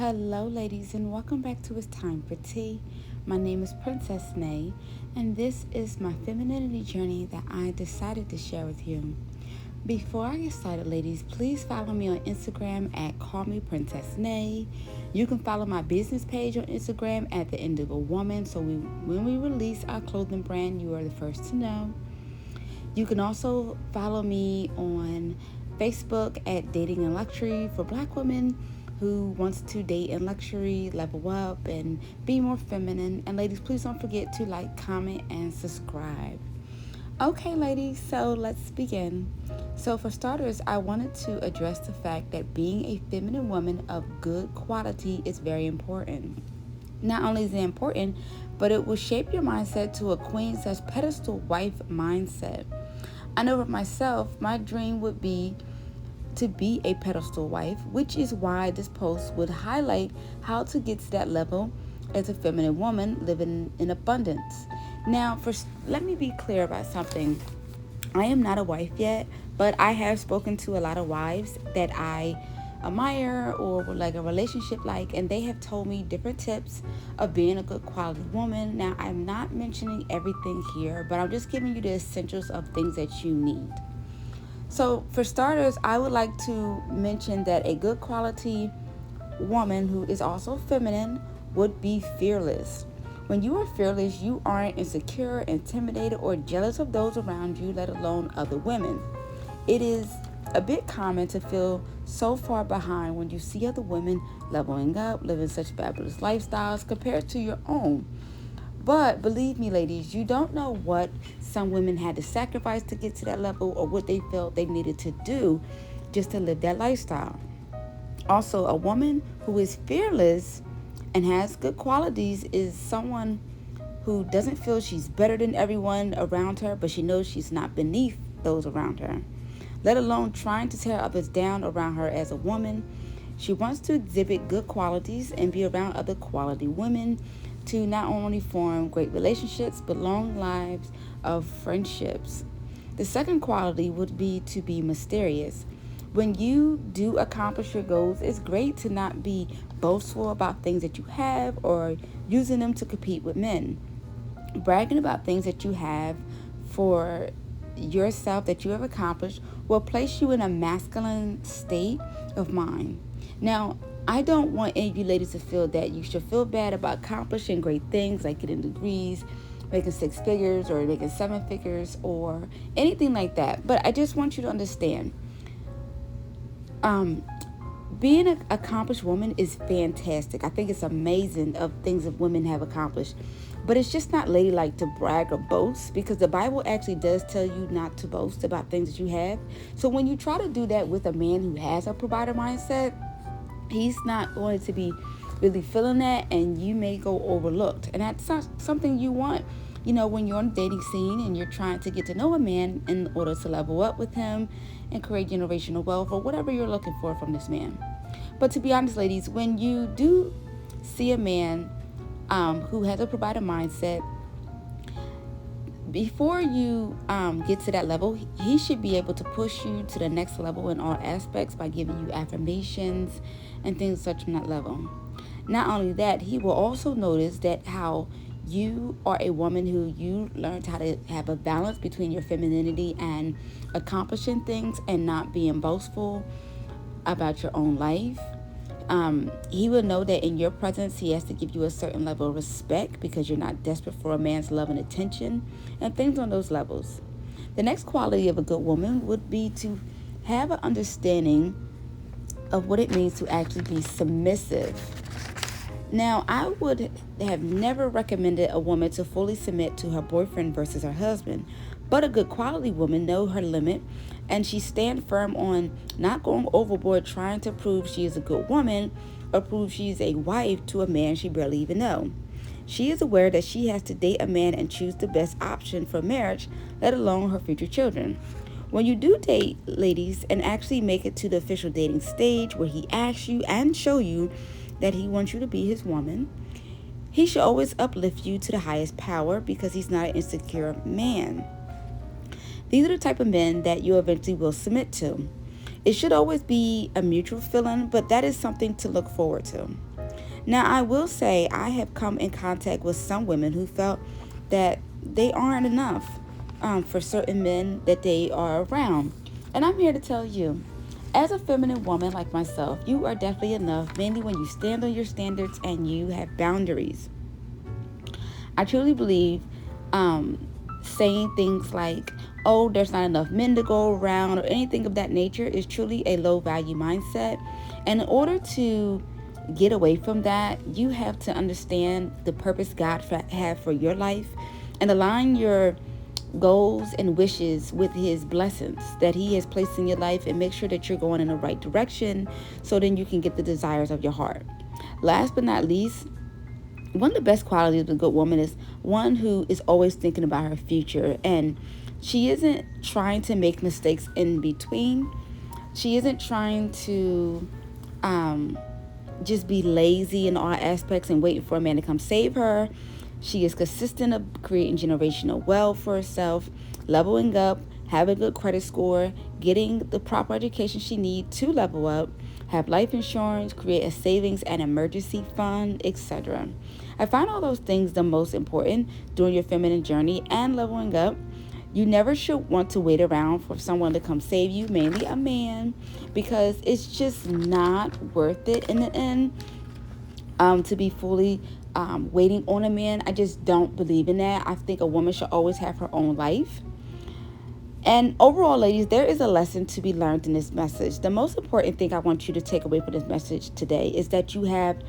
Hello, ladies, and welcome back to It's Time for Tea. My name is Princess Nay, and this is my femininity journey that I decided to share with you. Before I get started, ladies, please follow me on Instagram at @CallMePrincessNay. You can follow my business page on Instagram at @theindigowoman, so when we release our clothing brand, you are the first to know. You can also follow me on Facebook at Dating in Luxury for Black women who wants to date in luxury, level up, and be more feminine. And ladies, please don't forget to like, comment, and subscribe. Okay, ladies, so let's begin. So for starters, I wanted to address the fact that being a feminine woman of good quality is very important. Not only is it important, but it will shape your mindset to a queen/pedestal wife mindset. I know for myself, my dream would be to be a pedestal wife, which is why this post would highlight how to get to that level as a feminine woman living in abundance. Now, let me be clear about something. I am not a wife yet, but I have spoken to a lot of wives that I admire or would like a relationship like, and they have told me different tips of being a good quality woman. Now, I'm not mentioning everything here, but I'm just giving you the essentials of things that you need. So for starters, I would like to mention that a good quality woman who is also feminine would be fearless. When you are fearless, you aren't insecure, intimidated, or jealous of those around you, let alone other women. It is a bit common to feel so far behind when you see other women leveling up, living such fabulous lifestyles compared to your own. But believe me, ladies, you don't know what some women had to sacrifice to get to that level or what they felt they needed to do just to live that lifestyle. Also, a woman who is fearless and has good qualities is someone who doesn't feel she's better than everyone around her, but she knows she's not beneath those around her, let alone trying to tear others down around her as a woman. She wants to exhibit good qualities and be around other quality women to not only form great relationships, but long lives of friendships. The second quality would be to be mysterious. When you do accomplish your goals, it's great to not be boastful about things that you have or using them to compete with men. Bragging about things that you have for yourself that you have accomplished will place you in a masculine state of mind. Now, I don't want any of you ladies to feel that you should feel bad about accomplishing great things like getting degrees, making 6 figures or making 7 figures or anything like that. But I just want you to understand, being an accomplished woman is fantastic. I think it's amazing of things that women have accomplished. But it's just not ladylike to brag or boast, because the Bible actually does tell you not to boast about things that you have. So when you try to do that with a man who has a provider mindset, he's not going to be really feeling that, and you may go overlooked. And that's not something you want, when you're on the dating scene and you're trying to get to know a man in order to level up with him and create generational wealth or whatever you're looking for from this man. But to be honest, ladies, when you do see a man who has a provider mindset, before you get to that level, he should be able to push you to the next level in all aspects by giving you affirmations and things such on that level. Not only that, he will also notice that how you are a woman who you learned how to have a balance between your femininity and accomplishing things and not being boastful about your own life. He will know that in your presence, he has to give you a certain level of respect because you're not desperate for a man's love and attention and things on those levels. The next quality of a good woman would be to have an understanding of what it means to actually be submissive. Now, I would have never recommended a woman to fully submit to her boyfriend versus her husband, but a good quality woman knows her limit, and she stands firm on not going overboard trying to prove she is a good woman or prove she's a wife to a man she barely even knows. She is aware that she has to date a man and choose the best option for marriage, let alone her future children. When you do date, ladies, and actually make it to the official dating stage where he asks you and show you that he wants you to be his woman, he should always uplift you to the highest power because he's not an insecure man. These are the type of men that you eventually will submit to. It should always be a mutual feeling, but that is something to look forward to. Now, I will say I have come in contact with some women who felt that they aren't enough for certain men that they are around. And I'm here to tell you, as a feminine woman like myself, you are definitely enough, mainly when you stand on your standards and you have boundaries. I truly believe saying things like, oh, there's not enough men to go around, or anything of that nature is truly a low value mindset. And in order to get away from that, you have to understand the purpose God had for your life and align your goals and wishes with his blessings that he has placed in your life, and make sure that you're going in the right direction so then you can get the desires of your heart. Last but not least, one of the best qualities of a good woman is one who is always thinking about her future, and she isn't trying to make mistakes in between. She isn't trying to just be lazy in all aspects and waiting for a man to come save her. She is consistent of creating generational wealth for herself, leveling up, having a good credit score, getting the proper education she needs to level up, have life insurance, create a savings and emergency fund, etc. I find all those things the most important during your feminine journey and leveling up. You never should want to wait around for someone to come save you, mainly a man, because it's just not worth it in the end to be fully waiting on a man. I just don't believe in that. I think a woman should always have her own life. And overall, ladies, there is a lesson to be learned in this message. The most important thing I want you to take away from this message today is that you have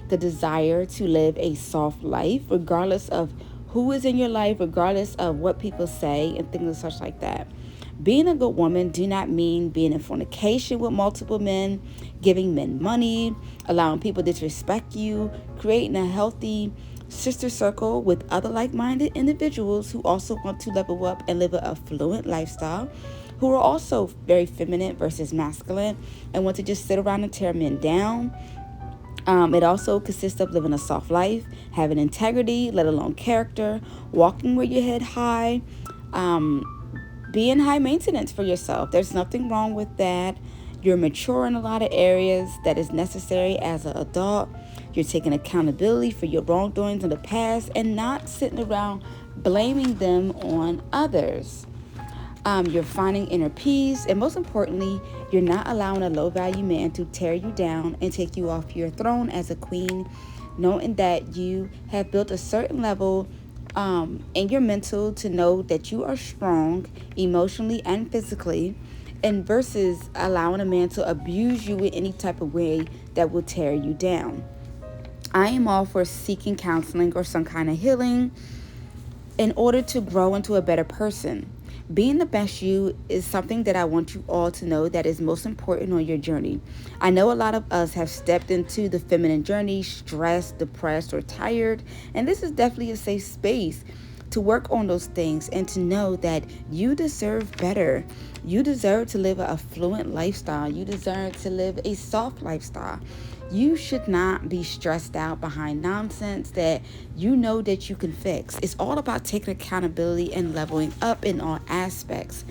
the desire to live a soft life, regardless of who is in your life, regardless of what people say and things and such like that. Being a good woman do not mean being in fornication with multiple men, giving men money, allowing people to disrespect you, creating a healthy sister circle with other like-minded individuals who also want to level up and live an affluent lifestyle, who are also very feminine versus masculine and want to just sit around and tear men down. It also consists of living a soft life, having integrity, let alone character, walking with your head high, being high maintenance for yourself. There's nothing wrong with that. You're mature in a lot of areas that is necessary as an adult. You're taking accountability for your wrongdoings in the past and not sitting around blaming them on others. You're finding inner peace, and most importantly, you're not allowing a low-value man to tear you down and take you off your throne as a queen, knowing that you have built a certain level in your mental to know that you are strong emotionally and physically, and versus allowing a man to abuse you in any type of way that will tear you down. I am all for seeking counseling or some kind of healing in order to grow into a better person. Being the best you is something that I want you all to know that is most important on your journey. I know a lot of us have stepped into the feminine journey stressed, depressed, or tired, and this is definitely a safe space to work on those things and to know that you deserve better. You deserve to live an affluent lifestyle. You deserve to live a soft lifestyle. You should not be stressed out behind nonsense that you know that you can fix. It's all about taking accountability and leveling up in all aspects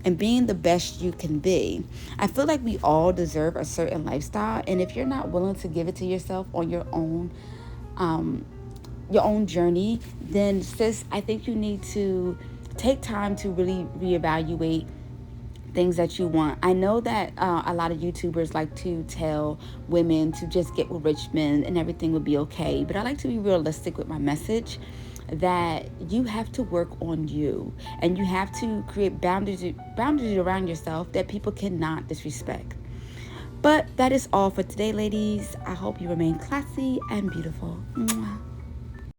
and being the best you can be. I feel like we all deserve a certain lifestyle, and if you're not willing to give it to yourself on your own journey, then sis, I think you need to take time to really reevaluate things that you want. I know that a lot of YouTubers like to tell women to just get with rich men and everything will be okay, but I like to be realistic with my message that you have to work on you and you have to create boundaries around yourself that people cannot disrespect. But that is all for today, ladies. I hope you remain classy and beautiful. Mwah.